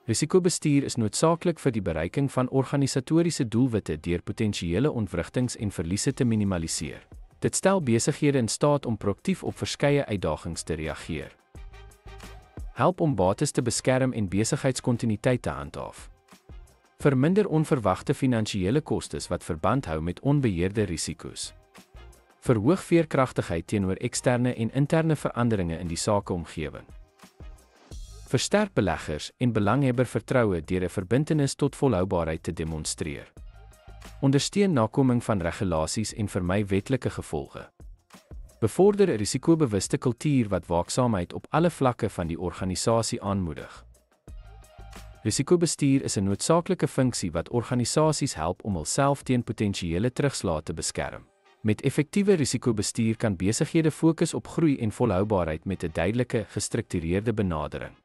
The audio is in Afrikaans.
Risikobestuur is noodsaaklik vir die bereiking van organisatoriese doelwitte deur potensiële ontwrigtings en verliese te minimaliseer. Dit stel besighede in staat om proaktief op verskeie uitdagings te reageer. Help om bates te beskerm en besigheidskontinuïteit te handhaaf. Verminder onverwagte finansiële kostes wat verband hou met onbeheerde risiko's. Verhoog veerkragtigheid teenoor eksterne en interne veranderinge in die sakeomgewing. Versterk beleggers en belanghebber vertroue deur 'n verbintenis tot volhoubaarheid te demonstreer. Ondersteun nakoming van regulasies en vermy wetlike gevolge. Bevorder 'n risikobewuste kultuur wat waaksaamheid op alle vlakke van die organisasie aanmoedig. Risikobestuur is 'n noodsaaklike funksie wat organisasies help om hulself teen potensiële terugslae te beskerm. Met effektiewe risikobestuur kan besighede fokus op groei en volhoubaarheid met 'n duidelike, gestruktureerde benadering.